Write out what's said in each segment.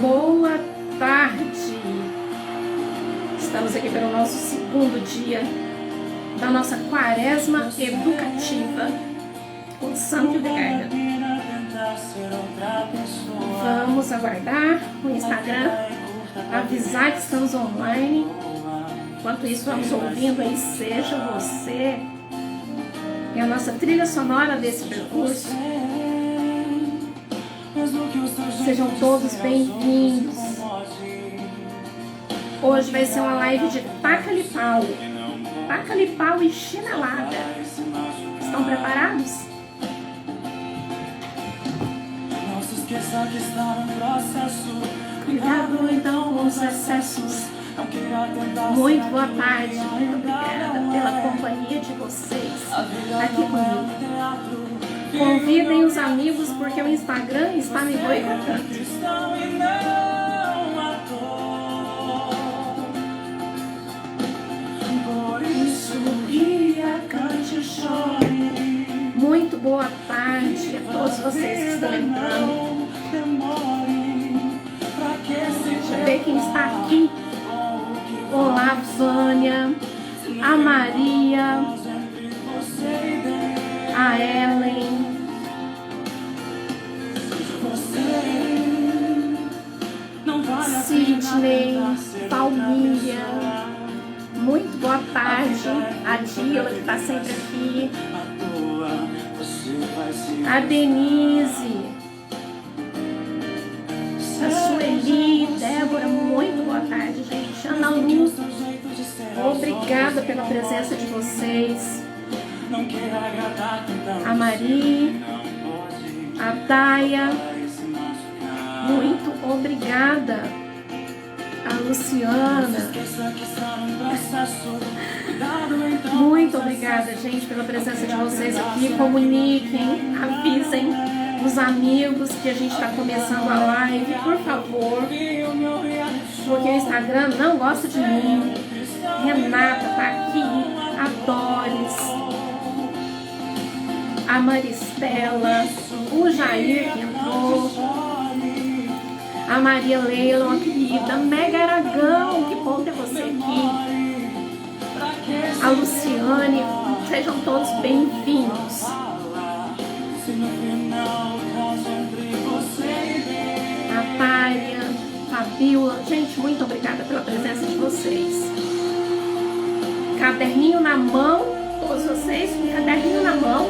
Boa tarde! Estamos aqui pelo nosso segundo dia da nossa quaresma educativa com Santo Hildegarda. Vamos aguardar o Instagram avisar que estamos online. Enquanto isso, vamos ouvindo aí, seja você. E a nossa trilha sonora desse percurso. Sejam todos bem-vindos. Hoje vai ser uma live de taca-lhe-pau. Taca-lhe-pau e chinelada. Estão preparados? Não se esqueça que está no processo. Cuidado então com os excessos. Muito boa tarde, muito obrigada pela companhia de vocês aqui comigo. Convidem os amigos porque o Instagram está me boicotando. Por isso ria, cante, chore. Muito boa tarde a todos vocês que estão entrando. Deixa eu ver quem está aqui. Olá, Vânia, a Maria, a Ellen, Sidney, Palmíria, muito boa tarde, a Dila que está sempre aqui, a Denise, a Sueli, Débora, muito boa tarde, gente. Ana Lu, obrigada pela presença de vocês. A Mari, a Daia, muito obrigada. A Luciana, muito obrigada, gente, pela presença de vocês aqui. Comuniquem, avisem os amigos que a gente está começando a live, por favor, porque o Instagram não gosta de mim. Renata tá aqui, a Doris, a Maristela, o Jair que entrou, a Maria Leila, uma querida, Mega Aragão, que bom ter você aqui, a Luciane, sejam todos bem-vindos. A Tária, Fabiola, gente, muito obrigada pela presença de vocês. Caderninho na mão, todos vocês com caderninho na mão,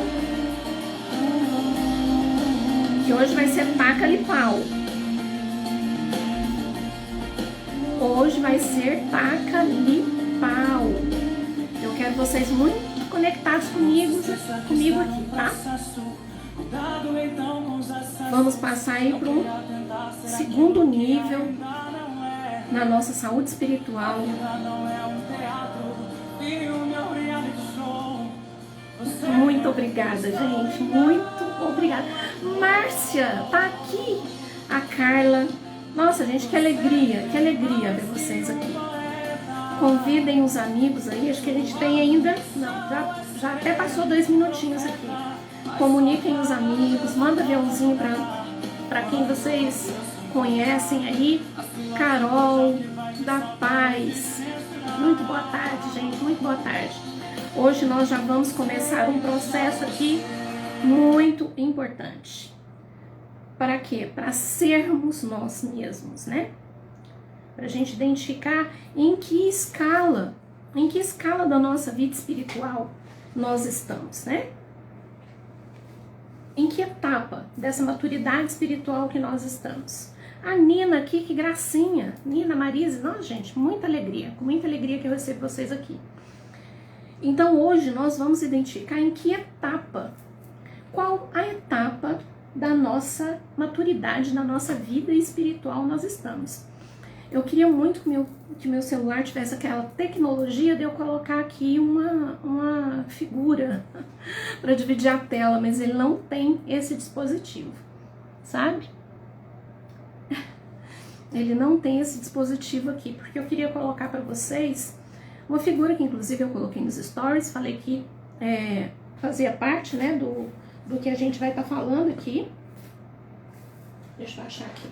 que hoje vai ser taca-lhe-pau. Hoje vai ser taca-lhe-pau. Eu quero vocês muito conectados comigo aqui, tá? Vamos passar aí para um segundo nível na nossa saúde espiritual. Muito obrigada, gente. Muito obrigada. Márcia, tá aqui. A Carla. Nossa, gente, que alegria ver vocês aqui. Convidem os amigos aí. Acho que a gente tem ainda. Não, já até passou 2 minutinhos aqui. Comuniquem os amigos. Manda aviãozinho para quem vocês conhecem aí. Carol, da Paz. Muito boa tarde, gente. Muito boa tarde. Hoje nós já vamos começar um processo aqui muito importante. Para quê? Para sermos nós mesmos, né? Para a gente identificar em que escala da nossa vida espiritual nós estamos, né? Em que etapa dessa maturidade espiritual que nós estamos? A Nina aqui, que gracinha. Nina, Marise, nossa, gente, muita alegria. Com muita alegria que eu recebo vocês aqui. Então, hoje nós vamos identificar em que etapa, qual a etapa da nossa maturidade, da nossa vida espiritual nós estamos. Eu queria muito que meu celular tivesse aquela tecnologia de eu colocar aqui uma figura para dividir a tela, mas ele não tem esse dispositivo, sabe? Ele não tem esse dispositivo aqui, porque eu queria colocar para vocês uma figura que inclusive eu coloquei nos stories, falei que fazia parte, né, do que a gente vai estar falando aqui. Deixa eu achar aqui.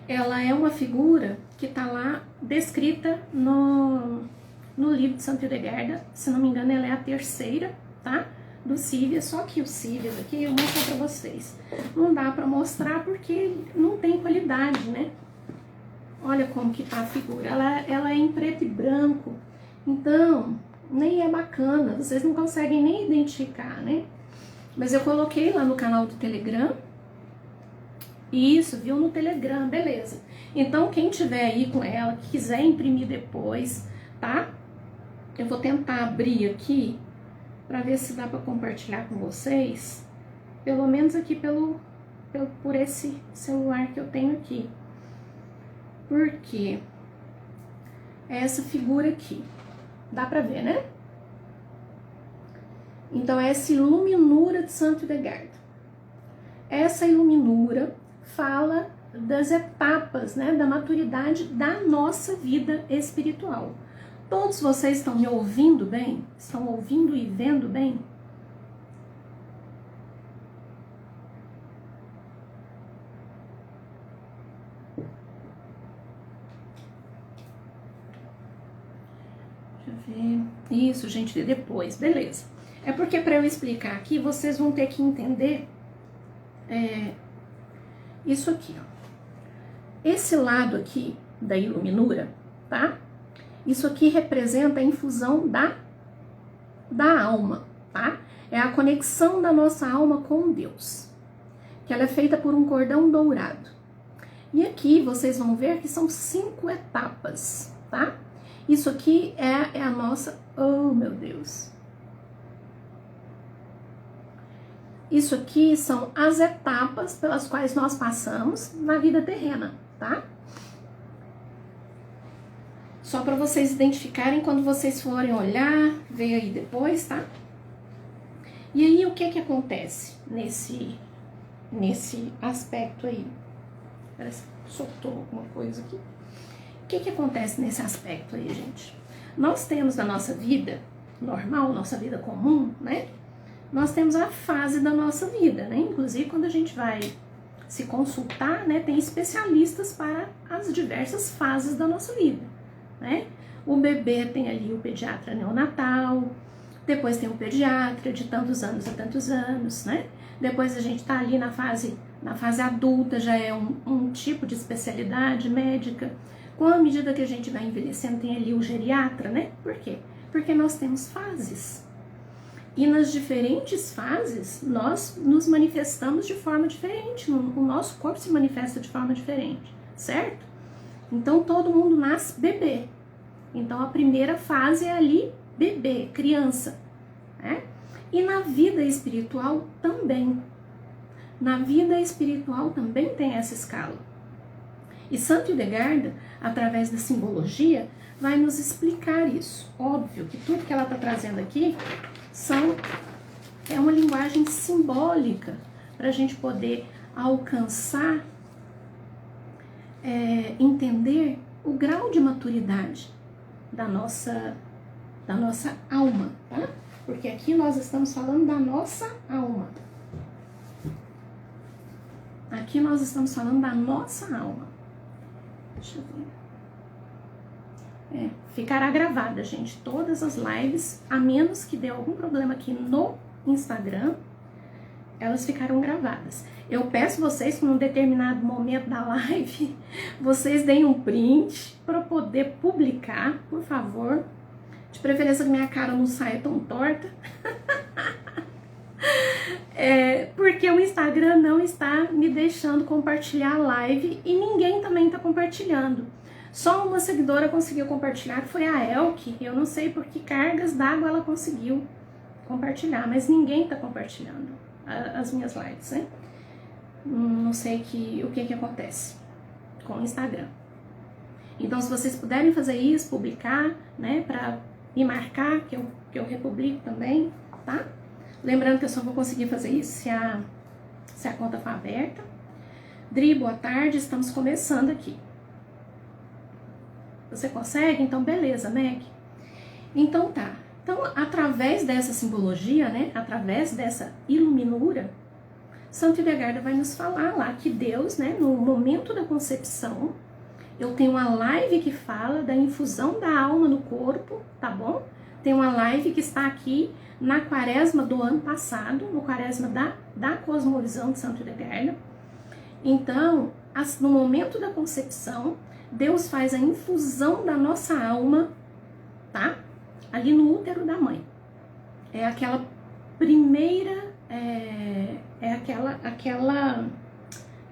ela é uma figura que está lá descrita no livro de Santo Hildegarda. Se não me engano, ela é a terceira, tá? Do Cívias, só que o Cívias aqui eu mostro para vocês. Não dá para mostrar porque não tem qualidade, né? Olha como que tá a figura. Ela é em preto e branco, então nem é bacana. Vocês não conseguem nem identificar, né? Mas eu coloquei lá no canal do Telegram. Isso, viu no Telegram, beleza. Então, quem tiver aí com ela, que quiser imprimir depois, tá? Eu vou tentar abrir aqui para ver se dá para compartilhar com vocês. Pelo menos aqui por esse celular que eu tenho aqui. Porque é essa figura aqui. Dá para ver, né? Então, é essa iluminura de Santo Hildegarda. Essa iluminura fala das etapas, né, da maturidade da nossa vida espiritual. Todos vocês estão me ouvindo bem? Estão ouvindo e vendo bem? Deixa eu ver. Isso, gente, depois, beleza. É porque para eu explicar aqui, vocês vão ter que entender isso aqui, ó. Esse lado aqui da iluminura, tá? Isso aqui representa a infusão da alma, tá? É a conexão da nossa alma com Deus, que ela é feita por um cordão dourado. E aqui vocês vão ver que são 5 etapas, tá? Isso aqui é a nossa... Oh, meu Deus! Isso aqui são as etapas pelas quais nós passamos na vida terrena, tá? Só para vocês identificarem quando vocês forem olhar, ver aí depois, tá? E aí, o que acontece nesse aspecto aí? Parece que soltou alguma coisa aqui. O que acontece nesse aspecto aí, gente? Nós temos na nossa vida normal, nossa vida comum, né? Nós temos a fase da nossa vida, né? Inclusive, quando a gente vai se consultar, né, tem especialistas para as diversas fases da nossa vida, né? O bebê tem ali o pediatra neonatal, depois tem o pediatra de tantos anos a tantos anos, né? Depois a gente tá ali na fase adulta, já é um tipo de especialidade médica. Com a medida que a gente vai envelhecendo, tem ali o geriatra, né? Por quê? Porque nós temos fases. E nas diferentes fases, nós nos manifestamos de forma diferente, o nosso corpo se manifesta de forma diferente, certo? Então, todo mundo nasce bebê. Então, a primeira fase é ali, bebê, criança, né? E na vida espiritual também. Na vida espiritual também tem essa escala. E Santo Hildegarda, através da simbologia, vai nos explicar isso. Óbvio que tudo que ela está trazendo aqui é uma linguagem simbólica para a gente poder alcançar, entender o grau de maturidade da nossa alma, tá? Porque aqui nós estamos falando da nossa alma. Aqui nós estamos falando da nossa alma. Deixa eu ver. Ficará gravada, gente, todas as lives, a menos que dê algum problema aqui no Instagram, elas ficarão gravadas. Eu peço vocês que num determinado momento da live, vocês deem um print para poder publicar, por favor. De preferência que minha cara não saia tão torta. Porque o Instagram não está me deixando compartilhar a live e ninguém também está compartilhando. Só uma seguidora conseguiu compartilhar, que foi a Elke. Eu não sei por que cargas d'água ela conseguiu compartilhar, mas ninguém está compartilhando as minhas lives, né? Não sei o que acontece com o Instagram. Então, se vocês puderem fazer isso, publicar, né, para me marcar, que eu republico também, tá? Lembrando que eu só vou conseguir fazer isso se a conta for aberta. Dri, boa tarde, estamos começando aqui. Você consegue? Então, beleza, Meg. Então, tá. Então, através dessa simbologia, né, através dessa iluminura, Santo Hildegarda vai nos falar lá que Deus, né, no momento da concepção, eu tenho uma live que fala da infusão da alma no corpo, tá bom? Tem uma live que está aqui na quaresma do ano passado, no quaresma da cosmovisão de Santo Hildegarda. Então, no momento da concepção, Deus faz a infusão da nossa alma, tá? Ali no útero da mãe. É aquela primeira,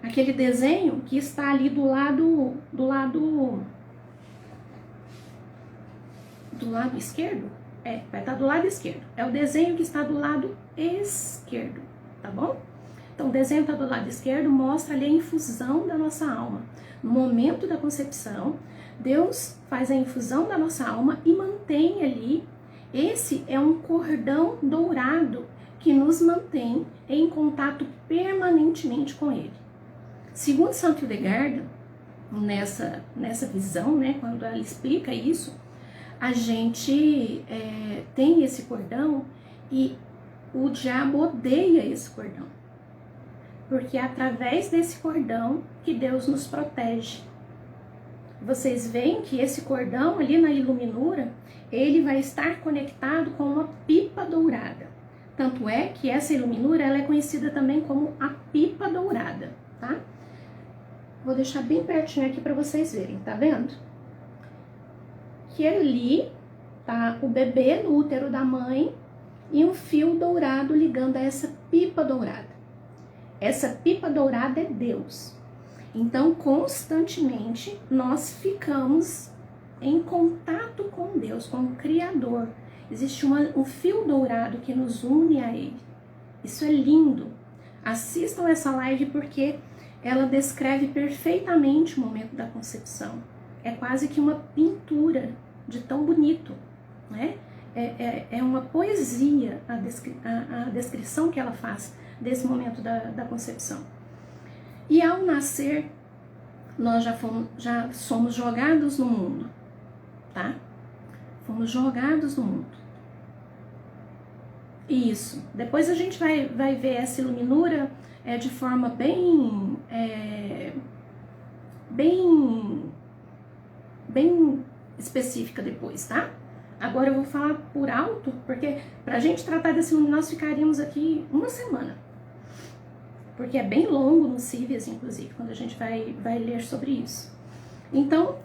aquele desenho que está ali do lado esquerdo. Vai estar do lado esquerdo. É o desenho que está do lado esquerdo, tá bom? Então, o desenho está do lado esquerdo, mostra ali a infusão da nossa alma. No momento da concepção, Deus faz a infusão da nossa alma e mantém ali. Esse é um cordão dourado que nos mantém em contato permanentemente com Ele. Segundo Santo Hildegarda, nessa visão, né, quando ela explica isso, a gente tem esse cordão e o diabo odeia esse cordão. Porque é através desse cordão que Deus nos protege. Vocês veem que esse cordão ali na iluminura, ele vai estar conectado com uma pipa dourada. Tanto é que essa iluminura ela é conhecida também como a pipa dourada, tá? Vou deixar bem pertinho aqui para vocês verem, tá vendo? Que ali tá o bebê no útero da mãe e um fio dourado ligando a essa pipa dourada. Essa pipa dourada é Deus. Então, constantemente, nós ficamos em contato com Deus, com o Criador. Existe um fio dourado que nos une a Ele. Isso é lindo. Assistam essa live porque ela descreve perfeitamente o momento da concepção. É quase que uma pintura de tão bonito, né? É uma poesia a descrição que ela faz desse momento da concepção. E ao nascer, nós já somos jogados no mundo, tá? Fomos jogados no mundo. Isso. Depois a gente vai ver essa iluminura de forma bem específica depois, tá? Agora eu vou falar por alto, porque pra gente tratar desse iluminado nós ficaríamos aqui uma semana. Porque é bem longo no Cívias, inclusive, quando a gente vai ler sobre isso. Então,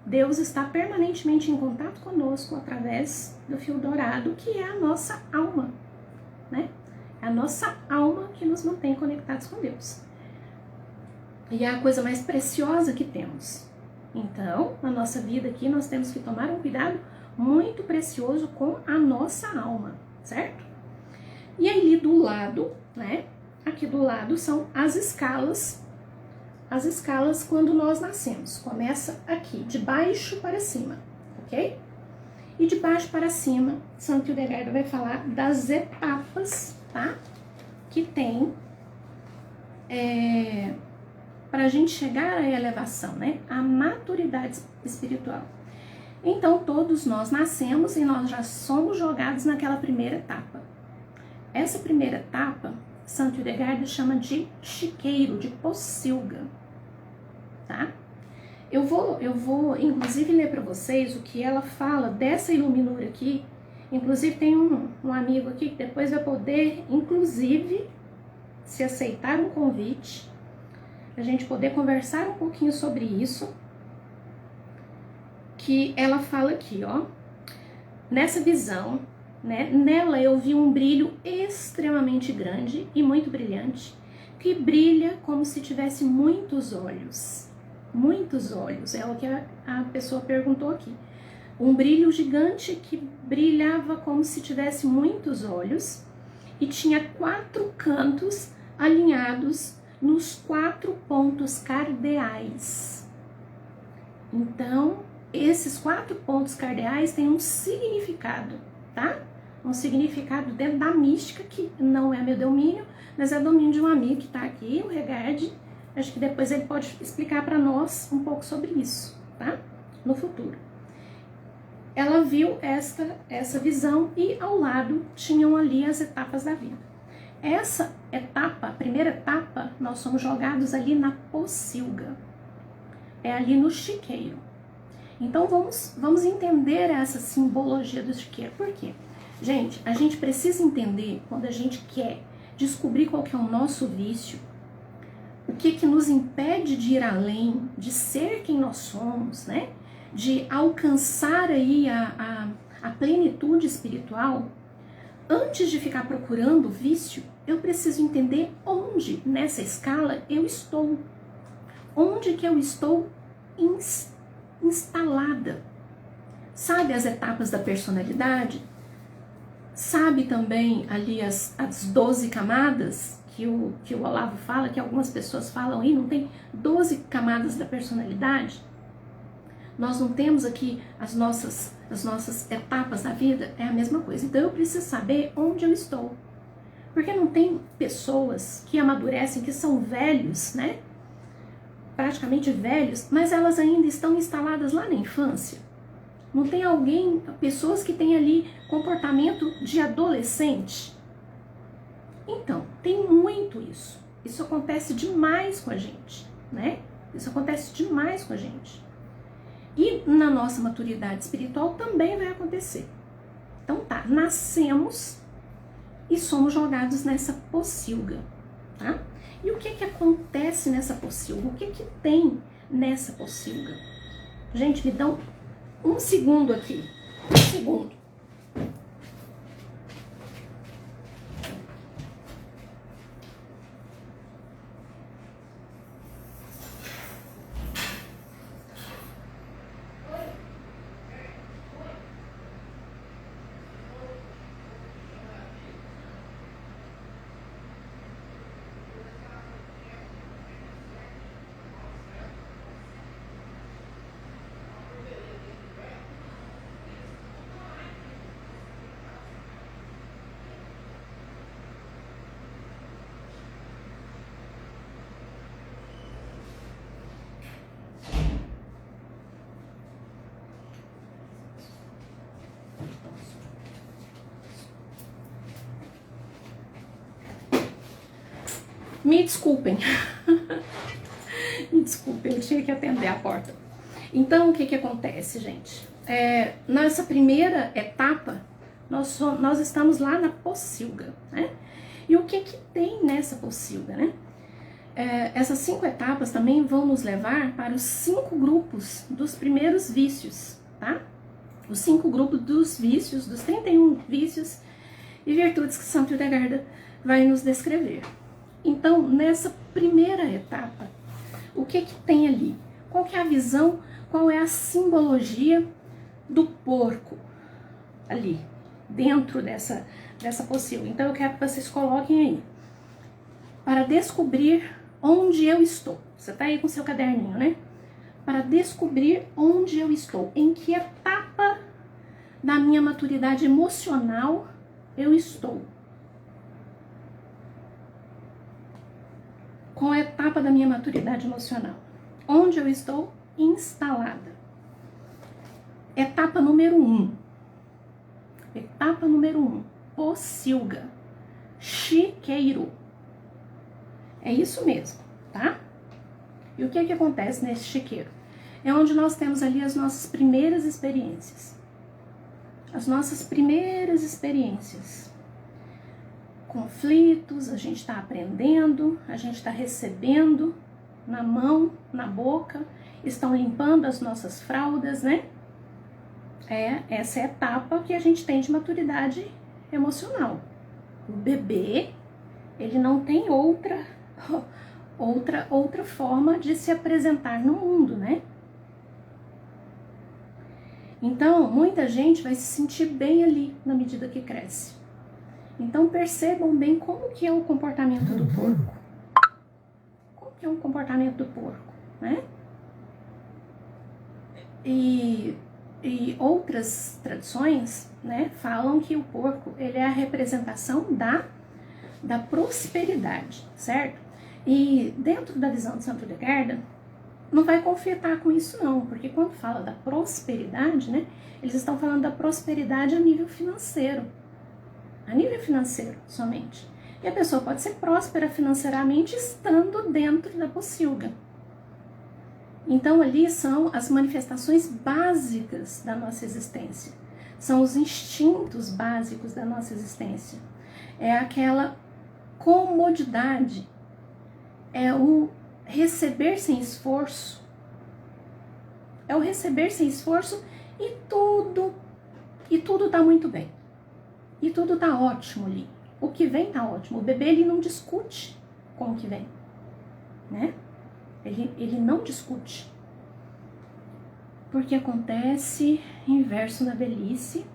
Deus está permanentemente em contato conosco através do fio dourado, que é a nossa alma, né? É a nossa alma que nos mantém conectados com Deus. E é a coisa mais preciosa que temos. Então, na nossa vida aqui, nós temos que tomar um cuidado muito precioso com a nossa alma, certo? E aí do lado, né? Aqui do lado são as escalas quando nós nascemos. Começa aqui, de baixo para cima, ok? E de baixo para cima, Santo Hildegarda vai falar das etapas, tá? Que tem para a gente chegar à elevação, né? A maturidade espiritual. Então, todos nós nascemos e nós já somos jogados naquela primeira etapa. Essa primeira etapa, Santo Hildegarda chama de chiqueiro, de pocilga, tá? Eu vou inclusive ler para vocês o que ela fala dessa iluminura aqui. Inclusive tem um amigo aqui que depois vai poder, inclusive, se aceitar um convite, a gente poder conversar um pouquinho sobre isso, que ela fala aqui, ó, nessa visão, né, nela eu vi um brilho extremamente grande e muito brilhante, que brilha como se tivesse muitos olhos, é o que a pessoa perguntou aqui, um brilho gigante que brilhava como se tivesse muitos olhos e tinha 4 cantos alinhados nos 4 pontos cardeais. Então, esses 4 pontos cardeais têm um significado, tá? Um significado dentro da mística, que não é meu domínio, mas é domínio de um amigo que tá aqui, o Regard. Acho que depois ele pode explicar para nós um pouco sobre isso, tá? No futuro. Ela viu essa visão e ao lado tinham ali as etapas da vida. essa etapa, a primeira etapa, nós somos jogados ali na pocilga. É ali no chiqueiro. Então vamos entender essa simbologia do chiqueiro. Por quê? Gente, a gente precisa entender quando a gente quer descobrir qual que é o nosso vício, o que nos impede de ir além, de ser quem nós somos, né? De alcançar aí a plenitude espiritual. Antes de ficar procurando vício, eu preciso entender onde nessa escala eu estou. Onde que eu estou instalada. Sabe as etapas da personalidade? Sabe também ali as 12 camadas que o Olavo fala, que algumas pessoas falam aí, não tem 12 camadas da personalidade? Nós não temos aqui as nossas etapas da vida? É a mesma coisa. Então eu preciso saber onde eu estou. Porque não tem pessoas que amadurecem, que são velhos, né? Praticamente velhos, mas elas ainda estão instaladas lá na infância. Não tem pessoas que têm ali comportamento de adolescente. Então, tem muito isso. Isso acontece demais com a gente, né? Isso acontece demais com a gente. E na nossa maturidade espiritual também vai acontecer. Então tá, nascemos e somos jogados nessa pocilga, tá? E o que acontece nessa pocilga? O que tem nessa pocilga? Gente, me dão um segundo aqui. Um segundo. Me desculpem. Me desculpem, eu tinha que atender a porta. Então, o que acontece, gente? Nessa primeira etapa, nós estamos lá na pocilga, né? E o que tem nessa pocilga, né? Essas 5 etapas também vão nos levar para os 5 grupos dos primeiros vícios, tá? Os 5 grupos dos vícios, dos 31 vícios e virtudes que Santo Hildegard vai nos descrever. Então, nessa primeira etapa, o que tem ali? Qual que é a visão, qual é a simbologia do porco ali, dentro dessa pocilga? Então, eu quero que vocês coloquem aí, para descobrir onde eu estou. Você tá aí com seu caderninho, né? Para descobrir onde eu estou, em que etapa da minha maturidade emocional eu estou. Qual é a etapa da minha maturidade emocional? Onde eu estou instalada. Etapa número 1. Etapa número 1. Pocilga. Chiqueiro. É isso mesmo, tá? E o que acontece nesse chiqueiro? É onde nós temos ali as nossas primeiras experiências. As nossas primeiras experiências. Conflitos, a gente está aprendendo, a gente está recebendo na mão, na boca, estão limpando as nossas fraldas, né? Essa é a etapa que a gente tem de maturidade emocional. O bebê, ele não tem outra forma de se apresentar no mundo, né? Então, muita gente vai se sentir bem ali na medida que cresce. Então, percebam bem como que é o comportamento do porco. Como que é o comportamento do porco, né? E outras tradições, né, falam que o porco, ele é a representação da prosperidade, certo? E dentro da visão de Santo Hildegard, não vai conflitar com isso não, porque quando fala da prosperidade, né, eles estão falando da prosperidade a nível financeiro. A nível financeiro somente. E a pessoa pode ser próspera financeiramente estando dentro da pocilga. Então ali são as manifestações básicas da nossa existência. São os instintos básicos da nossa existência. É aquela comodidade. É o receber sem esforço. É o receber sem esforço e tudo tá muito bem. E tudo tá ótimo ali. O que vem tá ótimo. O bebê, ele não discute com o que vem, né? Ele não discute. Porque acontece inverso na velhice.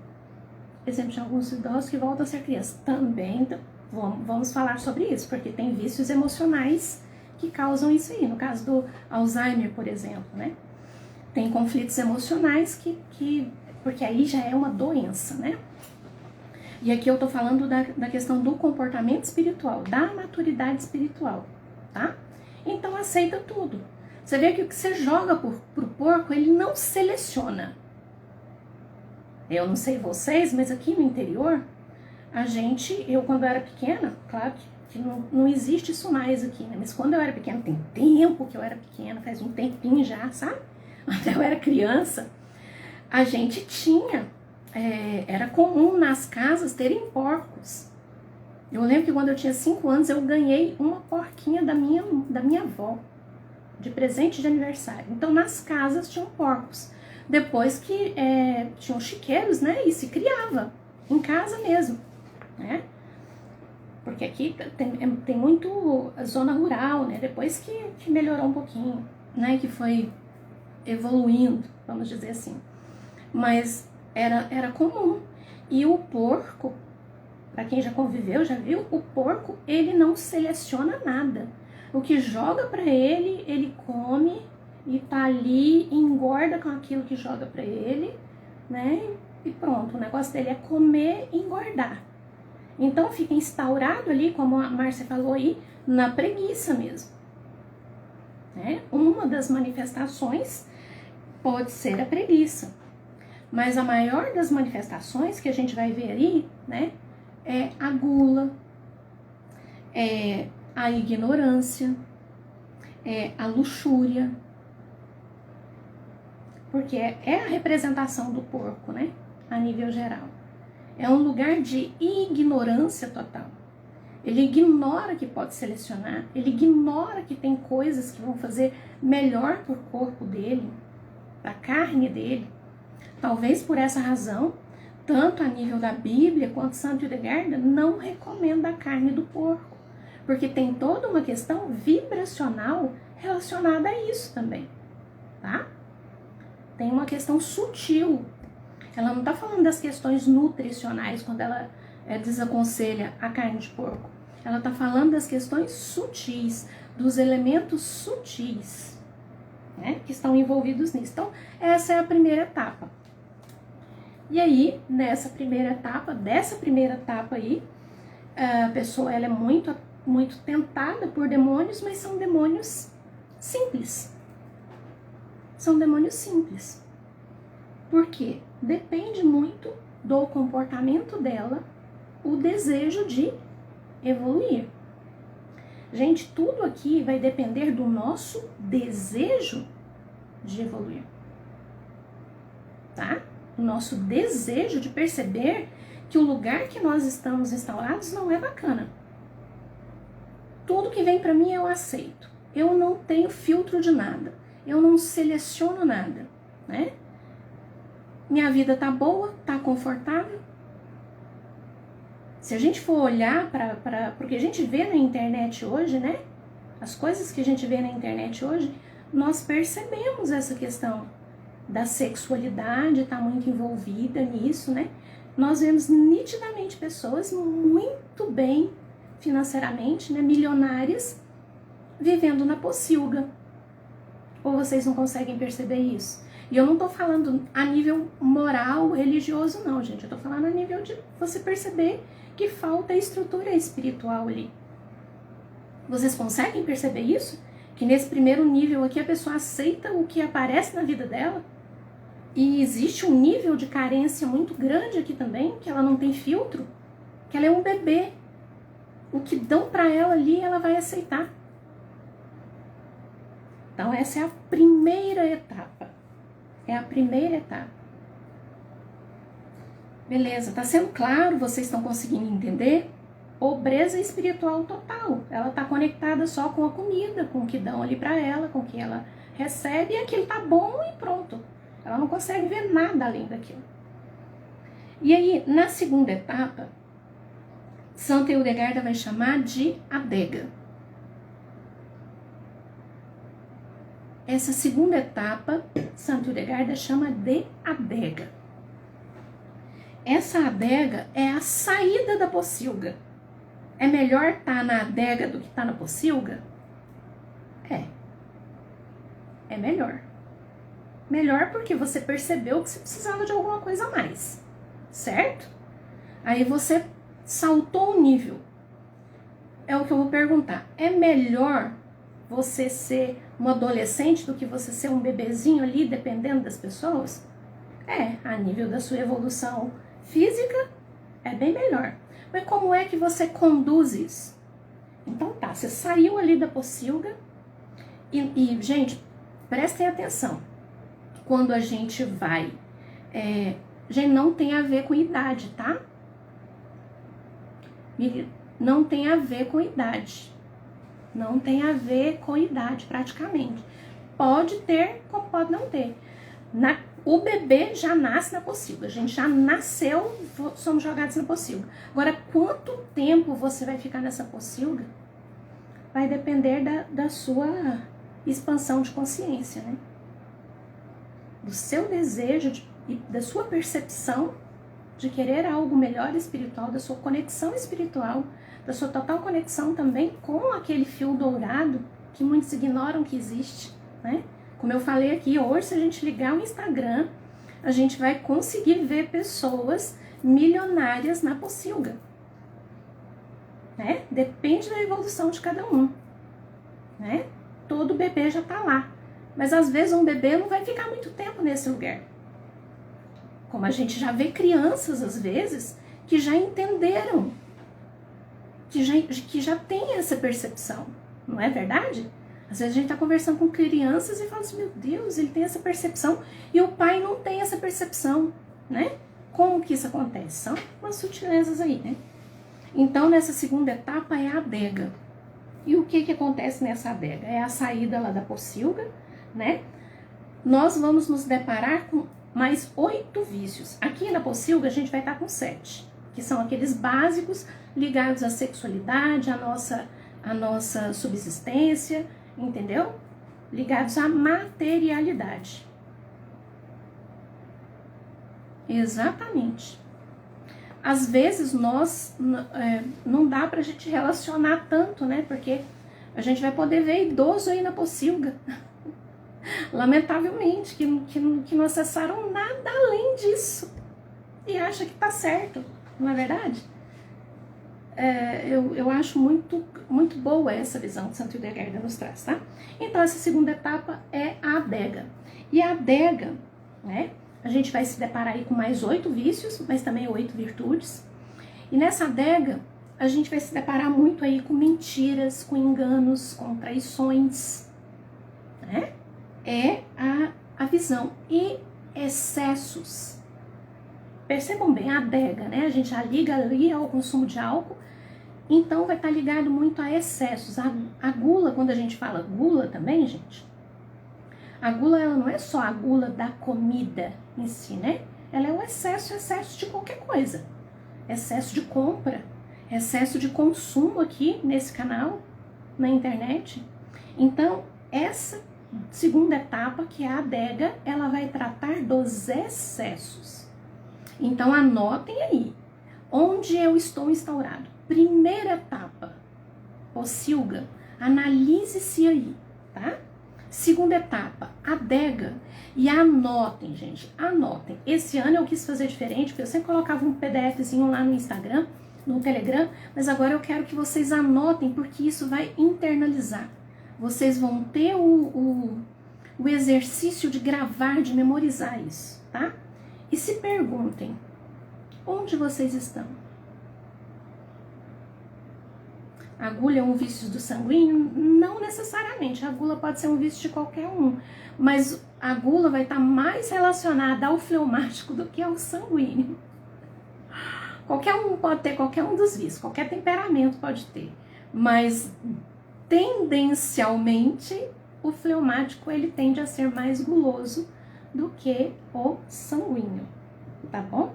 Exemplo de alguns idosos que voltam a ser crianças. Também vamos falar sobre isso, porque tem vícios emocionais que causam isso aí. No caso do Alzheimer, por exemplo, né? Tem conflitos emocionais porque aí já é uma doença, né? E aqui eu tô falando da questão do comportamento espiritual, da maturidade espiritual, tá? Então aceita tudo. Você vê que o que você joga pro porco, ele não seleciona. Eu não sei vocês, mas aqui no interior, eu quando era pequena, claro que não existe isso mais aqui, né? Mas quando eu era pequena, tem tempo que eu era pequena, faz um tempinho já, sabe? Até eu era criança, a gente tinha, era comum nas casas terem porcos. Eu lembro que quando eu tinha 5 anos, eu ganhei uma porquinha da minha avó, de presente de aniversário. Então, nas casas tinham porcos. Depois que tinham chiqueiros, né? E se criava em casa mesmo, né? Porque aqui tem muito zona rural, né? Depois que melhorou um pouquinho, né? Que foi evoluindo, vamos dizer assim. Mas era comum. E o porco, para quem já conviveu, já viu, o porco, ele não seleciona nada. O que joga para ele, ele come e tá ali, engorda com aquilo que joga para ele, né? E pronto, o negócio dele é comer e engordar. Então fica instaurado ali, como a Márcia falou aí, na preguiça mesmo, né? Uma das manifestações pode ser a preguiça, mas a maior das manifestações que a gente vai ver aí, né, é a gula, é a ignorância, é a luxúria, porque é a representação do porco, né, a nível geral. É um lugar de ignorância total. Ele ignora que pode selecionar, ele ignora que tem coisas que vão fazer melhor para o corpo dele, para a carne dele. Talvez por essa razão, tanto a nível da Bíblia quanto Santo Hildegard não recomenda a carne do porco, porque tem toda uma questão vibracional relacionada a isso também, tá? Tem uma questão sutil. Ela não está falando das questões nutricionais quando ela desaconselha a carne de porco. Ela está falando das questões sutis, dos elementos sutis, né, que estão envolvidos nisso. Então, essa é a primeira etapa. E aí, dessa primeira etapa aí, a pessoa ela é muito tentada por demônios, mas são demônios simples. São demônios simples. Por quê? Depende muito do comportamento dela, o desejo de evoluir. Gente, tudo aqui vai depender do nosso desejo de evoluir, tá? O nosso desejo de perceber que o lugar que nós estamos instaurados não é bacana. Tudo que vem para mim eu aceito. Eu não tenho filtro de nada. Eu não seleciono nada, né? Minha vida tá boa, tá confortável. Se a gente for olhar para o que a gente vê na internet hoje, né? As coisas que a gente vê na internet hoje, nós percebemos essa questão da sexualidade, tá muito envolvida nisso, né? Nós vemos nitidamente pessoas muito bem financeiramente, né? Milionárias, vivendo na pocilga. Ou vocês não conseguem perceber isso? E eu não tô falando a nível moral, religioso, não, gente. Eu tô falando a nível de você perceber que falta estrutura espiritual ali. Vocês conseguem perceber isso? Que nesse primeiro nível aqui a pessoa aceita o que aparece na vida dela? E existe um nível de carência muito grande aqui também, que ela não tem filtro, que ela é um bebê. O que dão para ela ali, ela vai aceitar. Então, essa é a primeira etapa. É a primeira etapa. Beleza, tá sendo claro? Vocês estão conseguindo entender? Pobreza espiritual total. Ela tá conectada só com a comida, com o que dão ali para ela, com o que ela recebe, e aquilo tá bom e pronto. Ela não consegue ver nada além daquilo. E aí, na segunda etapa, Santa Hildegarda vai chamar de adega. Essa segunda etapa, Santa Hildegarda chama de adega. Essa adega é a saída da pocilga. É melhor estar na adega do que estar na pocilga? É melhor. Melhor porque você percebeu que você precisava de alguma coisa a mais, certo? Aí você saltou o nível. É o que eu vou perguntar. É melhor você ser um adolescente do que você ser um bebezinho ali, dependendo das pessoas? A nível da sua evolução física, é bem melhor. Mas como é que você conduz isso? Então tá, você saiu ali da pocilga e gente, prestem atenção. Quando a gente vai... gente, não tem a ver com idade, tá? Não tem a ver com idade. Não tem a ver com idade, praticamente. Pode ter, como pode não ter. O bebê já nasce na pocilga. A gente já nasceu, somos jogados na pocilga. Agora, quanto tempo você vai ficar nessa pocilga? Vai depender da sua expansão de consciência, né? Do seu desejo e da sua percepção de querer algo melhor espiritual, da sua conexão espiritual, da sua total conexão também com aquele fio dourado que muitos ignoram que existe, né? Como eu falei aqui, hoje, se a gente ligar o Instagram, a gente vai conseguir ver pessoas milionárias na pocilga, né? Depende da evolução de cada um, né? Todo bebê já tá lá, mas às vezes um bebê não vai ficar muito tempo nesse lugar. Como a gente já vê crianças, às vezes, que já entenderam, que já tem essa percepção, não é verdade? Às vezes a gente está conversando com crianças e fala assim, meu Deus, ele tem essa percepção e o pai não tem essa percepção, né? Como que isso acontece? São umas sutilezas aí, né? Então, nessa segunda etapa é a adega. E o que acontece nessa adega? É a saída lá da pocilga, né? Nós vamos nos deparar com mais 8 vícios. Aqui na pocilga a gente vai estar com 7, que são aqueles básicos ligados à sexualidade, à nossa subsistência, entendeu? Ligados à materialidade. Exatamente. Às vezes não dá pra gente relacionar tanto, né? Porque a gente vai poder ver idoso aí na pocilga. Lamentavelmente, que não acessaram nada além disso. E acha que tá certo, não é verdade? Eu acho muito, muito boa essa visão que Santa Hildegarda nos traz, tá? Então, essa segunda etapa é a adega. E a adega, né? A gente vai se deparar aí com mais 8 vícios, mas também 8 virtudes. E nessa adega, a gente vai se deparar muito aí com mentiras, com enganos, com traições, né? É a visão. E excessos. Percebam bem, a adega, né? A gente já liga ali ao consumo de álcool, então vai estar ligado muito a excessos. A gula, quando a gente fala gula também, gente, a gula ela não é só a gula da comida em si, né? Ela é o excesso de qualquer coisa. Excesso de compra, excesso de consumo aqui nesse canal, na internet. Então, essa segunda etapa, que é a adega, ela vai tratar dos excessos. Então, anotem aí, onde eu estou instaurado. Primeira etapa, pocilga, analise-se aí, tá? Segunda etapa, adega. E anotem, gente, anotem. Esse ano eu quis fazer diferente, porque eu sempre colocava um PDFzinho lá no Instagram, no Telegram, mas agora eu quero que vocês anotem, porque isso vai internalizar. Vocês vão ter o exercício de gravar, de memorizar isso, tá? E se perguntem, onde vocês estão? A gula é um vício do sanguíneo? Não necessariamente, a gula pode ser um vício de qualquer um, mas a gula vai estar mais relacionada ao fleumático do que ao sanguíneo. Qualquer um pode ter qualquer um dos vícios, qualquer temperamento pode ter, mas tendencialmente o fleumático ele tende a ser mais guloso do que o sanguíneo, tá bom?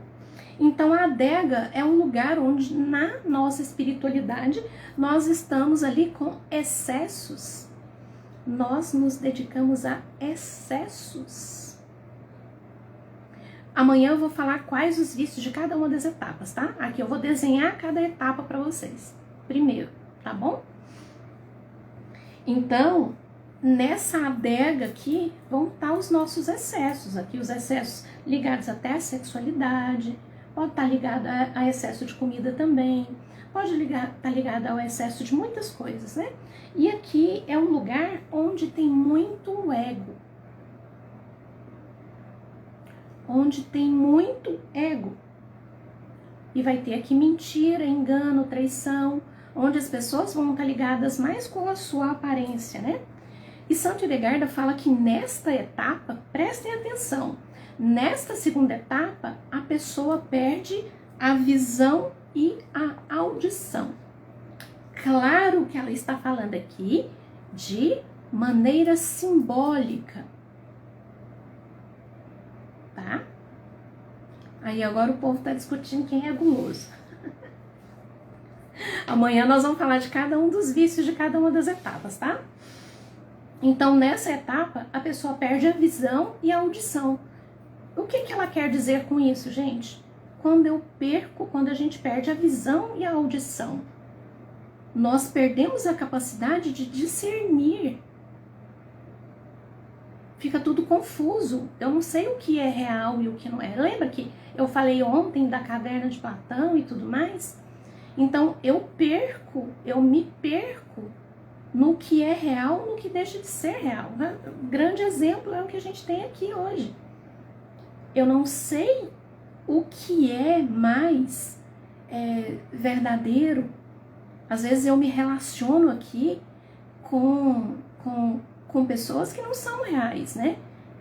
Então a adega é um lugar onde na nossa espiritualidade nós estamos ali com excessos. Nós nos dedicamos a excessos. Amanhã eu vou falar quais os vícios de cada uma das etapas, tá? Aqui eu vou desenhar cada etapa para vocês. Primeiro, tá bom? Então, nessa adega aqui vão estar os nossos excessos. Aqui os excessos ligados até à sexualidade, pode estar ligado a excesso de comida também, pode estar ligado ao excesso de muitas coisas, né? E aqui é um lugar onde tem muito ego. Onde tem muito ego. E vai ter aqui mentira, engano, traição, onde as pessoas vão estar ligadas mais com a sua aparência, né? E Santo Edegarda fala que nesta etapa, prestem atenção, nesta segunda etapa, a pessoa perde a visão e a audição. Claro que ela está falando aqui de maneira simbólica, tá? Aí agora o povo está discutindo quem é guloso. Amanhã nós vamos falar de cada um dos vícios de cada uma das etapas, tá? Então, nessa etapa, a pessoa perde a visão e a audição. O que ela quer dizer com isso, gente? Quando a gente perde a visão e a audição, nós perdemos a capacidade de discernir. Fica tudo confuso. Eu não sei o que é real e o que não é. Lembra que eu falei ontem da caverna de Platão e tudo mais? Então, eu me perco no que é real, no que deixa de ser real. Um grande exemplo é o que a gente tem aqui hoje. Eu não sei o que é mais verdadeiro. Às vezes eu me relaciono aqui com pessoas que não são reais, né?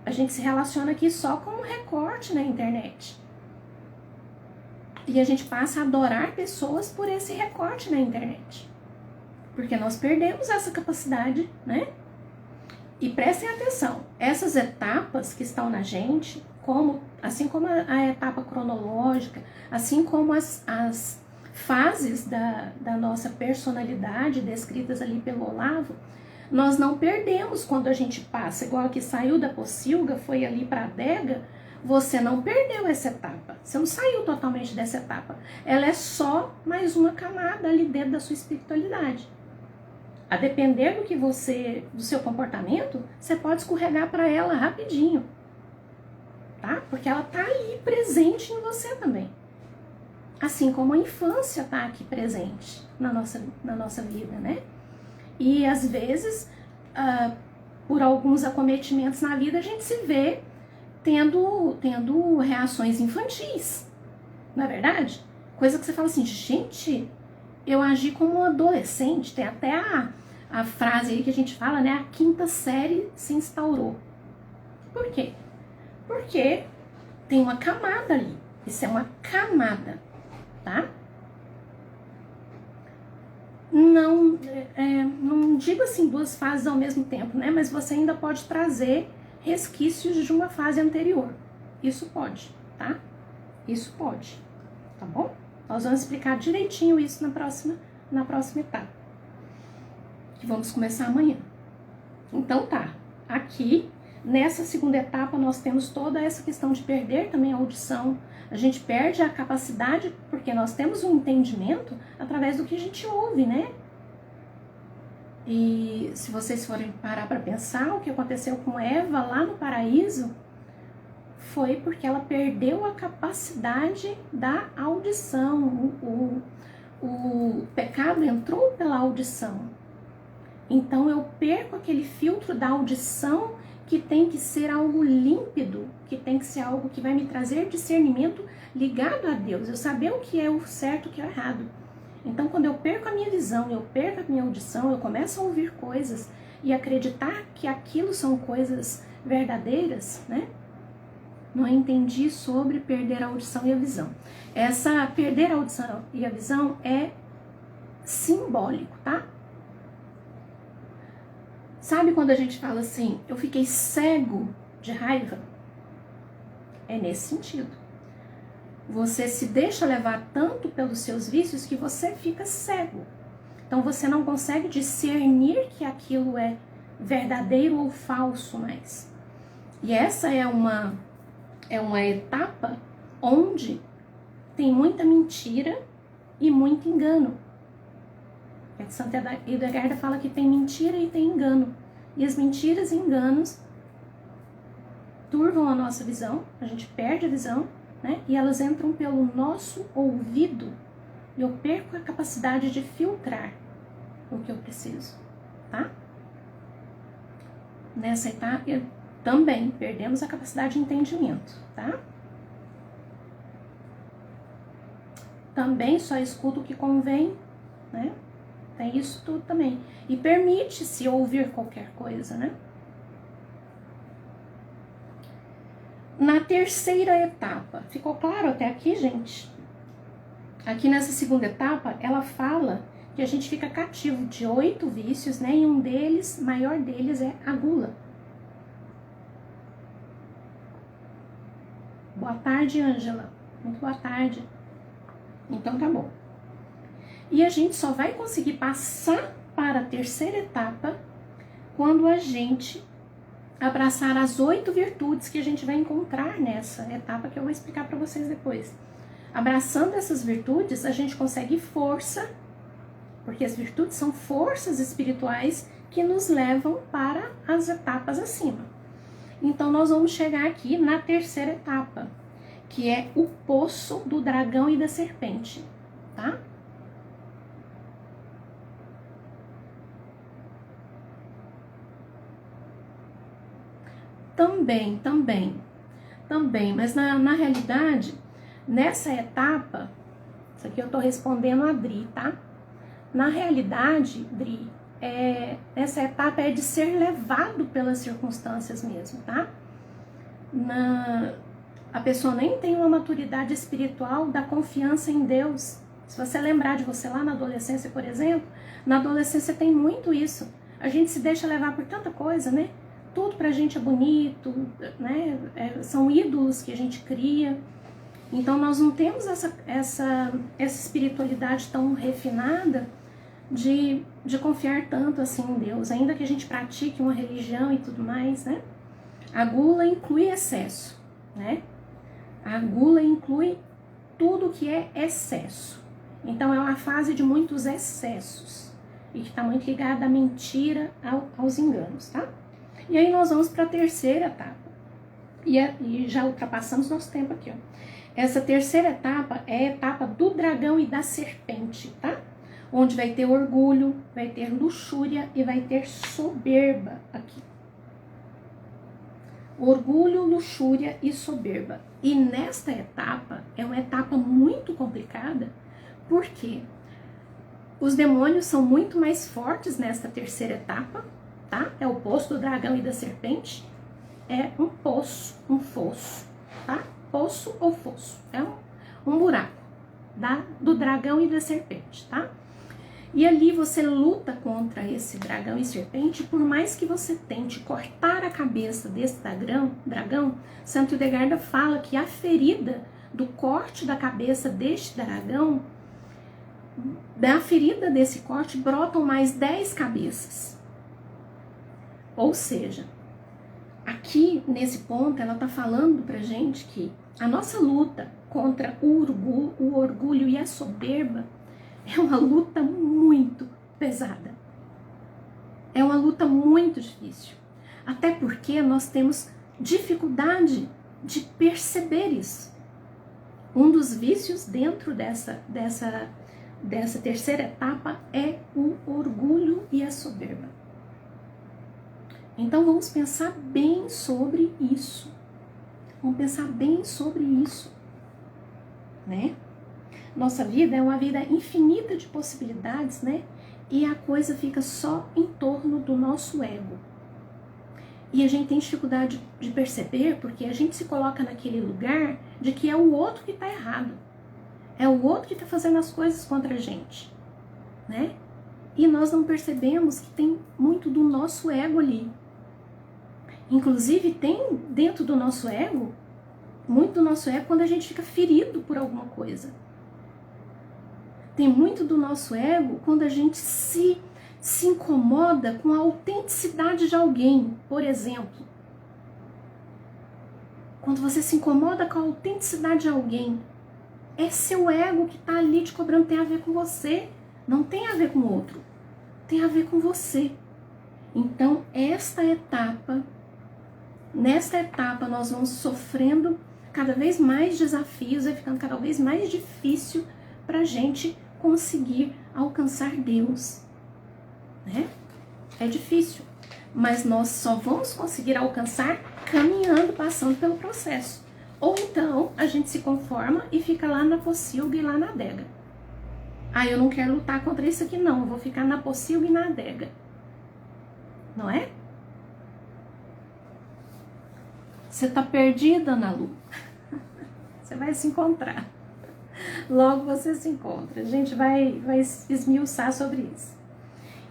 A gente se relaciona aqui só com um recorte na internet. E a gente passa a adorar pessoas por esse recorte na internet. Porque nós perdemos essa capacidade, né? E prestem atenção, essas etapas que estão na gente, assim como a etapa cronológica, assim como as fases da nossa personalidade descritas ali pelo Olavo, nós não perdemos quando a gente passa, igual que saiu da pocilga, foi ali para a adega, você não perdeu essa etapa, você não saiu totalmente dessa etapa, ela é só mais uma camada ali dentro da sua espiritualidade. A depender do seu comportamento, você pode escorregar para ela rapidinho, tá? Porque ela tá aí presente em você também. Assim como a infância tá aqui presente na nossa vida, né? E às vezes, por alguns acometimentos na vida, a gente se vê tendo reações infantis, não é verdade? Coisa que você fala assim, gente, eu agi como um adolescente. Tem até a frase aí que a gente fala, né? A quinta série se instaurou. Por quê? Porque tem uma camada ali. Isso é uma camada, tá? Não digo assim duas fases ao mesmo tempo, né? Mas você ainda pode trazer resquícios de uma fase anterior. Isso pode, tá? Isso pode, tá bom? Nós vamos explicar direitinho isso na próxima etapa, que vamos começar amanhã. Então tá, aqui nessa segunda etapa nós temos toda essa questão de perder também a audição. A gente perde a capacidade porque nós temos um entendimento através do que a gente ouve, né? E se vocês forem parar para pensar, o que aconteceu com Eva lá no paraíso foi porque ela perdeu a capacidade da audição. O pecado entrou pela audição. Então eu perco aquele filtro da audição que tem que ser algo límpido, que tem que ser algo que vai me trazer discernimento ligado a Deus. Eu saber o que é o certo e o que é o errado. Então, quando eu perco a minha visão, eu perco a minha audição, eu começo a ouvir coisas e acreditar que aquilo são coisas verdadeiras, né? Não entendi sobre perder a audição e a visão. Essa perder a audição e a visão é simbólico, tá? Sabe quando a gente fala assim, eu fiquei cego de raiva? É nesse sentido. Você se deixa levar tanto pelos seus vícios que você fica cego. Então você não consegue discernir que aquilo é verdadeiro ou falso mais. E essa é uma etapa onde tem muita mentira e muito engano. Santa Hildegarda fala que tem mentira e tem engano. E as mentiras e enganos turvam a nossa visão, a gente perde a visão, né? E elas entram pelo nosso ouvido e eu perco a capacidade de filtrar o que eu preciso, tá? Nessa etapa também perdemos a capacidade de entendimento, tá? Também só escuta o que convém, né? Tem isso tudo também. E permite-se ouvir qualquer coisa, né? Na terceira etapa, ficou claro até aqui, gente? Aqui nessa segunda etapa, ela fala que a gente fica cativo de 8 vícios, né? E um deles, maior deles, é a gula. Boa tarde, Ângela. Muito boa tarde. Então tá bom. E a gente só vai conseguir passar para a terceira etapa quando a gente abraçar as 8 virtudes que a gente vai encontrar nessa etapa que eu vou explicar para vocês depois. Abraçando essas virtudes, a gente consegue força, porque as virtudes são forças espirituais que nos levam para as etapas acima. Então nós vamos chegar aqui na terceira etapa, que é o poço do dragão e da serpente, tá? Também, mas na realidade, nessa etapa, isso aqui eu tô respondendo a Dri, tá? Na realidade, Dri, essa etapa é de ser levado pelas circunstâncias mesmo, tá? A pessoa nem tem uma maturidade espiritual da confiança em Deus. Se você lembrar de você lá na adolescência, por exemplo, na adolescência tem muito isso. A gente se deixa levar por tanta coisa, né? Tudo pra gente é bonito, né? São ídolos que a gente cria. Então nós não temos essa espiritualidade tão refinada de confiar tanto assim em Deus, ainda que a gente pratique uma religião e tudo mais, né? A gula inclui excesso, né? A gula inclui tudo que é excesso. Então é uma fase de muitos excessos e que está muito ligada à mentira, aos enganos, tá? E aí nós vamos para a terceira etapa. E já ultrapassamos nosso tempo aqui, ó. Essa terceira etapa é a etapa do dragão e da serpente, tá? Onde vai ter orgulho, vai ter luxúria e vai ter soberba aqui. Orgulho, luxúria e soberba. E nesta etapa, é uma etapa muito complicada, porque os demônios são muito mais fortes nesta terceira etapa, tá? É o poço do dragão e da serpente. É um poço, um fosso, tá? Poço ou fosso. É um buraco do dragão e da serpente, tá? E ali você luta contra esse dragão e serpente, por mais que você tente cortar a cabeça desse dragão, Santa Hildegarda fala que a ferida do corte da cabeça deste dragão, da ferida desse corte brotam mais 10 cabeças. Ou seja, aqui nesse ponto ela tá falando pra gente que a nossa luta contra o orgulho e a soberba é uma luta muito pesada. É uma luta muito difícil. Até porque nós temos dificuldade de perceber isso. Um dos vícios dentro dessa terceira etapa é o orgulho e a soberba. Então vamos pensar bem sobre isso. Vamos pensar bem sobre isso, né? Nossa vida é uma vida infinita de possibilidades, né? E a coisa fica só em torno do nosso ego. E a gente tem dificuldade de perceber porque a gente se coloca naquele lugar de que é o outro que está errado. É o outro que está fazendo as coisas contra a gente, né? E nós não percebemos que tem muito do nosso ego ali. Inclusive tem dentro do nosso ego, muito do nosso ego quando a gente fica ferido por alguma coisa. Tem muito do nosso ego quando a gente se incomoda com a autenticidade de alguém, por exemplo. Quando você se incomoda com a autenticidade de alguém, é seu ego que está ali te cobrando, tem a ver com você, não tem a ver com o outro, tem a ver com você. Então, nesta etapa nós vamos sofrendo cada vez mais desafios, vai ficando cada vez mais difícil para a gente conseguir alcançar Deus, né? É difícil, mas nós só vamos conseguir alcançar caminhando, passando pelo processo. Ou então a gente se conforma e fica lá na pocilga e lá na adega. Ah, eu não quero lutar contra isso aqui não, eu vou ficar na pocilga e na adega. Não é? Você tá perdida, Ana Lu. Você vai se encontrar. Logo você se encontra. A gente vai esmiuçar sobre isso.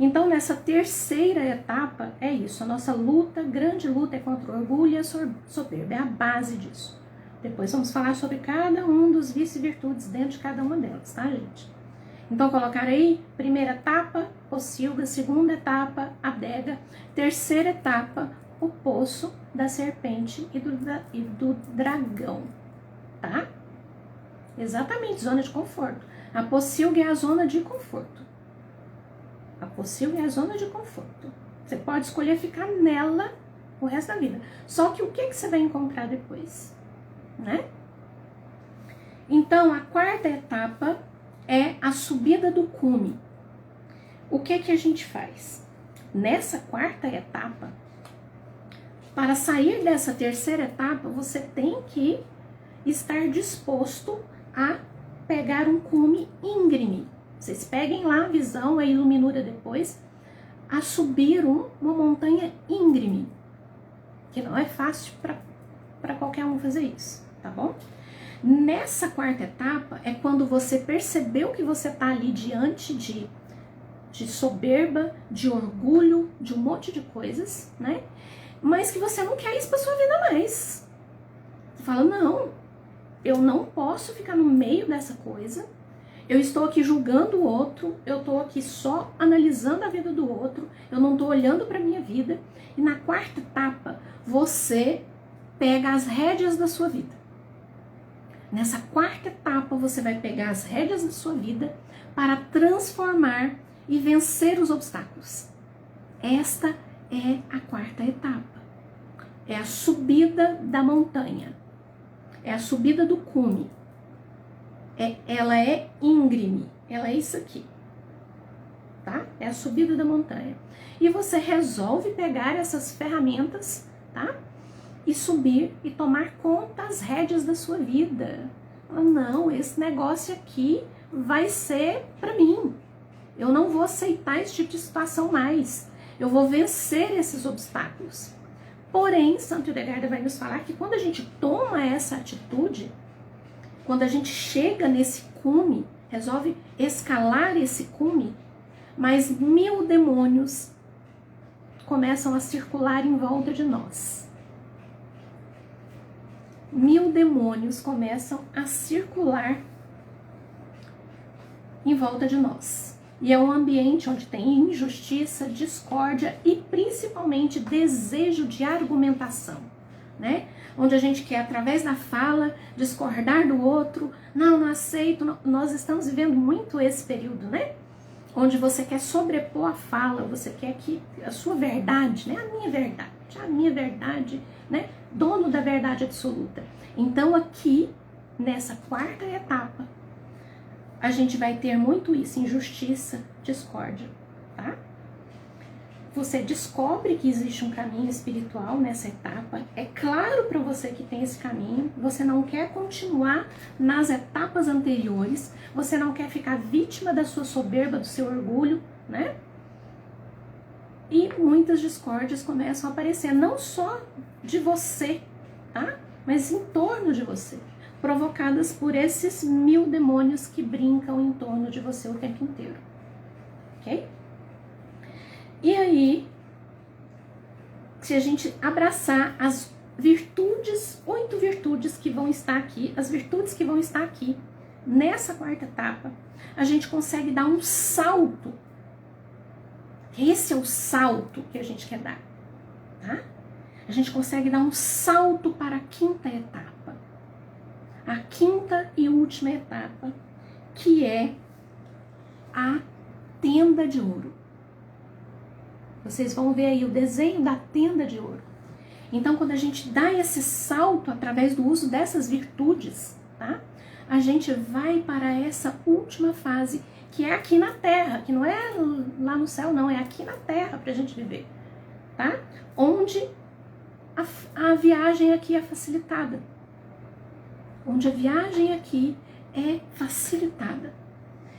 Então, nessa terceira etapa, é isso. A nossa luta, grande luta, é contra o orgulho e a soberba. É a base disso. Depois vamos falar sobre cada um dos vícios e virtudes dentro de cada uma delas, tá, gente? Então, colocar aí, primeira etapa, pocilga. Segunda etapa, adega. Terceira etapa, o poço da serpente e do dragão, tá? Exatamente, zona de conforto. A pocilga é a zona de conforto. A pocilga é a zona de conforto. Você pode escolher ficar nela o resto da vida. Só que o que você vai encontrar depois, né? Então, a quarta etapa é a subida do cume. O que a gente faz? Nessa quarta etapa, para sair dessa terceira etapa, você tem que estar disposto a pegar um cume íngreme. Vocês peguem lá a visão, a iluminura depois, a subir uma montanha íngreme, que não é fácil para qualquer um fazer isso, tá bom? Nessa quarta etapa é quando você percebeu que você está ali diante de soberba, de orgulho, de um monte de coisas, né? Mas que você não quer isso para sua vida mais. Você fala, não, eu não posso ficar no meio dessa coisa. Eu estou aqui julgando o outro, eu estou aqui só analisando a vida do outro, eu não estou olhando para a minha vida. E na quarta etapa, você pega as rédeas da sua vida. Nessa quarta etapa, você vai pegar as rédeas da sua vida para transformar e vencer os obstáculos. Esta é a quarta etapa. É a subida da montanha. É a subida do cume. Ela é íngreme. Ela é isso aqui. Tá? É a subida da montanha. E você resolve pegar essas ferramentas, tá? E subir e tomar conta as rédeas da sua vida. Não, esse negócio aqui vai ser para mim. Eu não vou aceitar esse tipo de situação mais. Eu vou vencer esses obstáculos. Porém, Santo Hildegard vai nos falar que quando a gente toma essa atitude, quando a gente chega nesse cume, resolve escalar esse cume, mais 1000 demônios começam a circular em volta de nós. 1000 demônios começam a circular em volta de nós. E é um ambiente onde tem injustiça, discórdia e principalmente desejo de argumentação, né? Onde a gente quer, através da fala, discordar do outro. Não aceito. Não. Nós estamos vivendo muito esse período, né? Onde você quer sobrepor a fala, você quer que a sua verdade, né? A minha verdade, né? Dono da verdade absoluta. Então aqui, nessa quarta etapa, a gente vai ter muito isso, injustiça, discórdia, tá? você descobre que existe um caminho espiritual nessa etapa, é claro para você que tem esse caminho, você não quer continuar nas etapas anteriores, você não quer ficar vítima da sua soberba, do seu orgulho, né? E muitas discórdias começam a aparecer, não só de você, tá? Mas em torno de você, provocadas por esses 1000 demônios que brincam em torno de você o tempo inteiro, ok? E aí, se a gente abraçar as virtudes, 8 virtudes que vão estar aqui, as virtudes que vão estar aqui nessa quarta etapa, a gente consegue dar um salto. Esse é o salto que a gente quer dar, tá? A gente consegue dar um salto para a quinta etapa. A quinta e última etapa, que é a tenda de ouro. Vocês vão ver aí o desenho da tenda de ouro. Então, quando a gente dá esse salto através do uso dessas virtudes, tá? A gente vai para essa última fase, que é aqui na Terra, que não é lá no céu, não, é aqui na Terra para a gente viver, tá? Onde a viagem aqui é facilitada. Onde a viagem aqui é facilitada.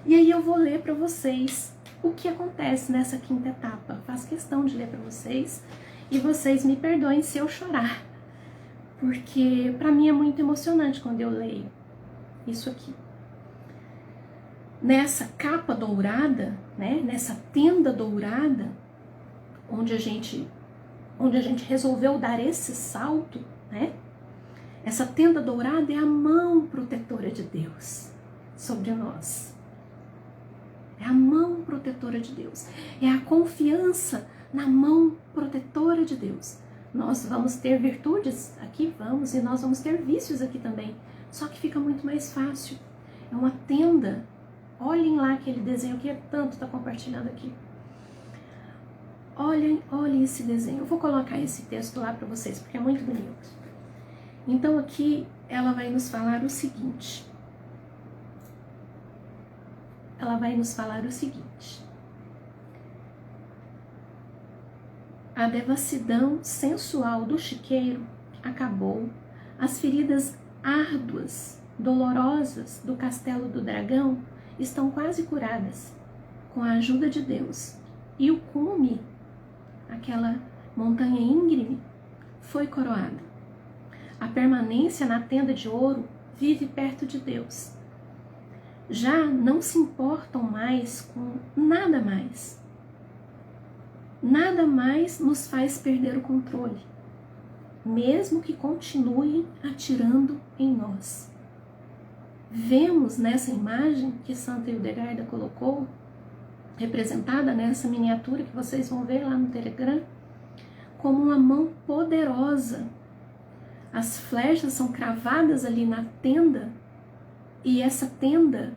E aí eu vou ler para vocês o que acontece nessa quinta etapa. Faço questão de ler para vocês e vocês me perdoem se eu chorar, porque para mim é muito emocionante quando eu leio isso aqui. Nessa capa dourada, né, nessa tenda dourada, onde a gente resolveu dar esse salto, né? Essa tenda dourada é a mão protetora de Deus sobre nós. É a mão protetora de Deus. É a confiança na mão protetora de Deus. Nós vamos ter virtudes aqui, vamos, e nós vamos ter vícios aqui também. Só que fica muito mais fácil. É uma tenda. Olhem lá aquele desenho que tanto está compartilhando aqui. Olhem esse desenho. Eu vou colocar esse texto lá para vocês, porque é muito bonito. Então aqui ela vai nos falar o seguinte. A devassidão sensual do chiqueiro acabou, as feridas árduas, dolorosas do castelo do dragão estão quase curadas, com a ajuda de Deus, e o cume, aquela montanha íngreme, foi coroado. A permanência na tenda de ouro vive perto de Deus. Já não se importam mais com nada mais. Nada mais nos faz perder o controle, mesmo que continuem atirando em nós. Vemos nessa imagem que Santa Hildegarda colocou, representada nessa miniatura que vocês vão ver lá no Telegram, como uma mão poderosa. As flechas são cravadas ali na tenda, e essa tenda,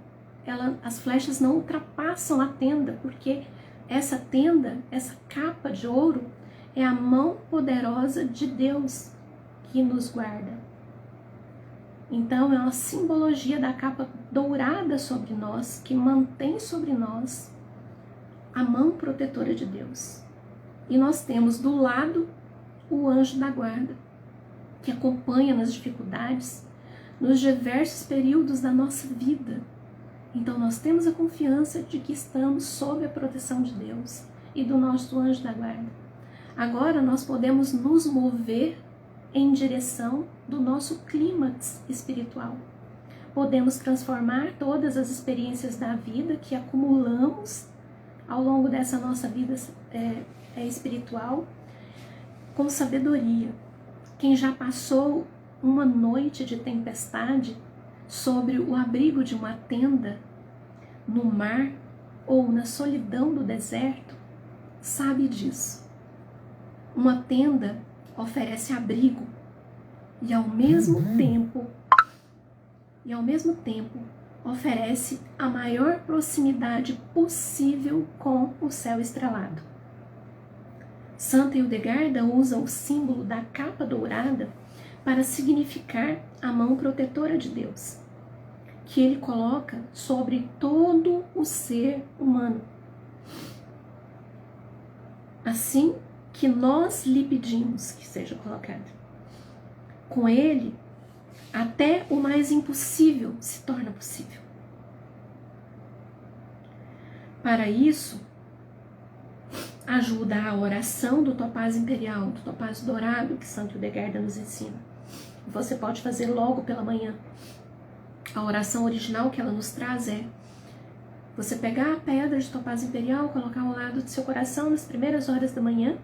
as flechas não ultrapassam a tenda, porque essa tenda, essa capa de ouro, é a mão poderosa de Deus que nos guarda. Então é uma simbologia da capa dourada sobre nós, que mantém sobre nós a mão protetora de Deus. E nós temos do lado o anjo da guarda, que acompanha nas dificuldades, nos diversos períodos da nossa vida. Então nós temos a confiança de que estamos sob a proteção de Deus e do nosso anjo da guarda. Agora nós podemos nos mover em direção do nosso clímax espiritual. Podemos transformar todas as experiências da vida que acumulamos ao longo dessa nossa vida espiritual com sabedoria. Quem já passou uma noite de tempestade sobre o abrigo de uma tenda no mar ou na solidão do deserto, sabe disso. Uma tenda oferece abrigo e ao mesmo tempo oferece a maior proximidade possível com o céu estrelado. Santa Hildegarda usa o símbolo da capa dourada para significar a mão protetora de Deus, que ele coloca sobre todo o ser humano. assim que nós lhe pedimos que seja colocado. Com Ele, até o mais impossível se torna possível. Para isso, ajuda a oração do topázio imperial, do topázio dourado, que Santo Hildegarda nos ensina. Você pode fazer logo pela manhã. A oração original que ela nos traz é você pegar a pedra de topázio imperial, colocar ao lado do seu coração nas primeiras horas da manhã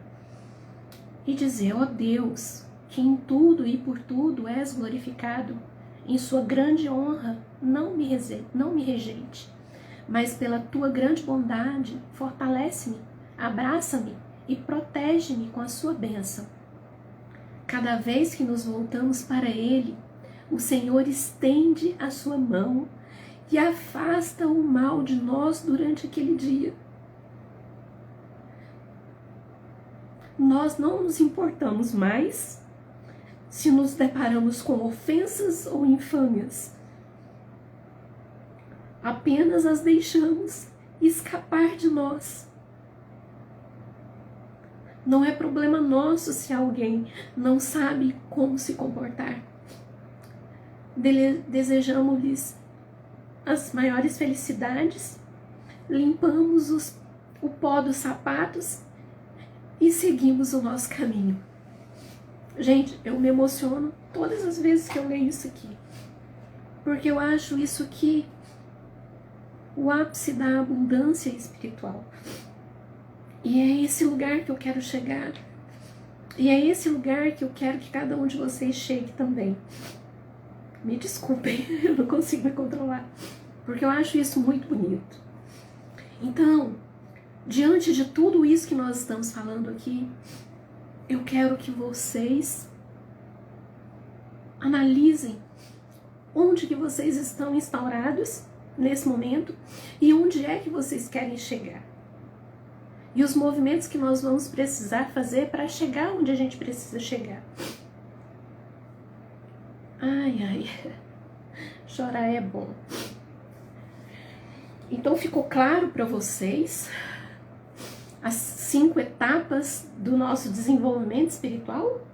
e dizer: ó Deus, que em tudo e por tudo és glorificado, em sua grande honra, não me rejeite, mas pela tua grande bondade, fortalece-me, abraça-me e protege-me com a sua bênção. Cada vez que nos voltamos para Ele, o Senhor estende a sua mão e afasta o mal de nós durante aquele dia. Nós não nos importamos mais se nos deparamos com ofensas ou infâmias. Apenas as deixamos escapar de nós. Não é problema nosso se alguém não sabe como se comportar. Desejamos-lhes as maiores felicidades, limpamos o pó dos sapatos e seguimos o nosso caminho. Gente, eu me emociono todas as vezes que eu leio isso aqui, porque eu acho isso aqui o ápice da abundância espiritual. E é esse lugar que eu quero chegar. E é esse lugar que eu quero que cada um de vocês chegue também. Me desculpem, eu não consigo me controlar, porque eu acho isso muito bonito. Então, diante de tudo isso que nós estamos falando aqui, eu quero que vocês analisem onde que vocês estão instaurados nesse momento e onde é que vocês querem chegar. E os movimentos que nós vamos precisar fazer para chegar onde a gente precisa chegar. Ai, ai, chorar é bom. Então ficou claro para vocês as 5 etapas do nosso desenvolvimento espiritual?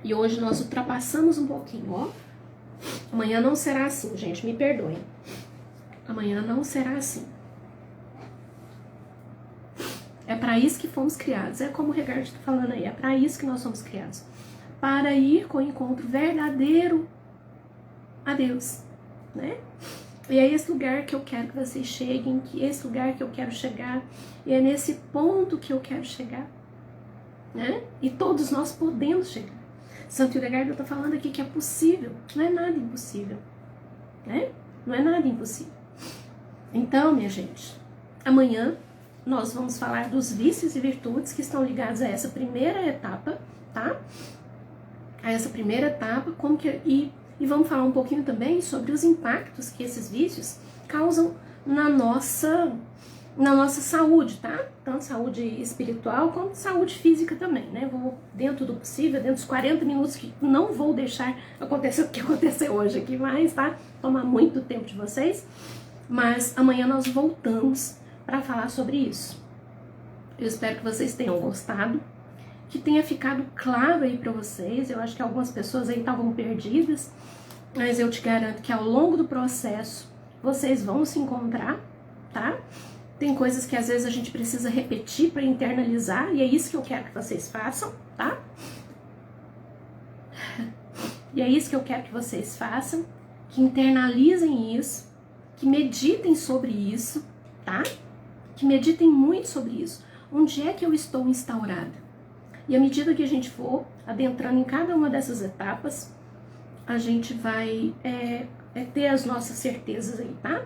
E hoje nós ultrapassamos um pouquinho, ó. Amanhã não será assim, gente, me perdoem. Amanhã não será assim. É para isso que fomos criados. É como o Ricardo está falando aí. É para isso que nós somos criados. Para ir com o encontro verdadeiro a Deus, né? E é esse lugar que eu quero que vocês cheguem, que é esse lugar que eu quero chegar, e é nesse ponto que eu quero chegar, né? E todos nós podemos chegar. Santo Hildegarda está falando aqui que é possível, não é nada impossível, né? Não é nada impossível. Então, minha gente, amanhã nós vamos falar dos vícios e virtudes que estão ligados a essa primeira etapa, tá? A essa primeira etapa, como que e vamos falar um pouquinho também sobre os impactos que esses vícios causam na nossa saúde, tá? Tanto saúde espiritual quanto saúde física também, né? Vou, dentro do possível, dentro dos 40 minutos, que não vou deixar acontecer o que aconteceu hoje aqui mais, tá? Tomar muito tempo de vocês. Mas amanhã nós voltamos para falar sobre isso. Eu espero que vocês tenham gostado, que tenha ficado claro aí para vocês. Eu acho que algumas pessoas aí estavam perdidas, mas eu te garanto que ao longo do processo vocês vão se encontrar, tá? Tem coisas que às vezes a gente precisa repetir para internalizar, e é isso que eu quero que vocês façam, tá? E é isso que eu quero que vocês façam, que internalizem isso, que meditem sobre isso, tá? Que meditem muito sobre isso. Onde é que eu estou instaurada? E à medida que a gente for adentrando em cada uma dessas etapas, a gente vai ter as nossas certezas aí, tá?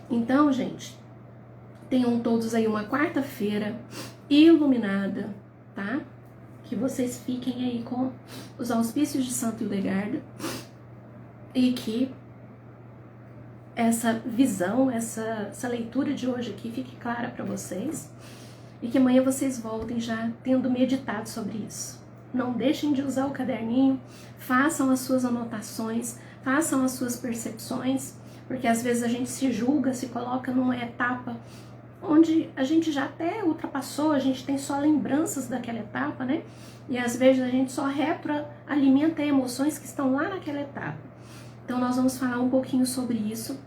Então, gente, tenham todos aí uma quarta-feira iluminada, tá? Que vocês fiquem aí com os auspícios de Santo Hildegarda e que essa visão, essa leitura de hoje aqui fique clara para vocês e que amanhã vocês voltem já tendo meditado sobre isso. Não deixem de usar o caderninho, façam as suas anotações, façam as suas percepções, porque às vezes a gente se julga, se coloca numa etapa onde a gente já até ultrapassou, a gente tem só lembranças daquela etapa, né? E às vezes a gente só retroalimenta emoções que estão lá naquela etapa. Então nós vamos falar um pouquinho sobre isso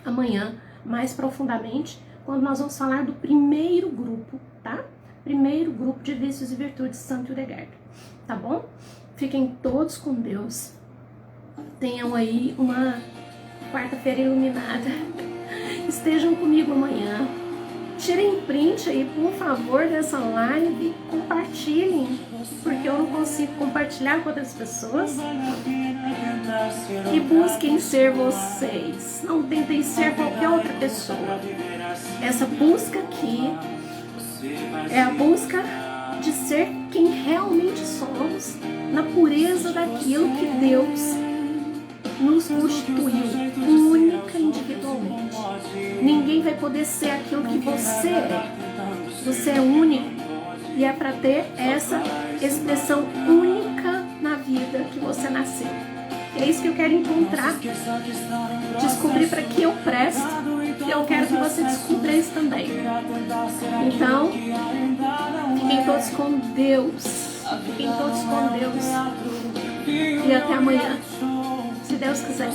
amanhã, mais profundamente, quando nós vamos falar do primeiro grupo, tá? Primeiro grupo de vícios e virtudes de Santo Hildegard, tá bom? Fiquem todos com Deus. Tenham aí uma quarta-feira iluminada. Estejam comigo amanhã. Tirem print aí, por favor, dessa live. Compartilhem, porque eu não consigo compartilhar com outras pessoas. E busquem ser vocês. Não tentem ser qualquer outra pessoa. Essa busca aqui é a busca de ser quem realmente somos, na pureza daquilo que Deus nos constituiu, única individualmente. Ninguém vai poder ser aquilo que você é. Você é único e é para ter essa expressão única na vida que você nasceu. É isso que eu quero encontrar, descobrir para que eu presto, e eu quero que você descubra isso também. Então, fiquem todos com Deus, fiquem todos com Deus, e até amanhã, se Deus quiser.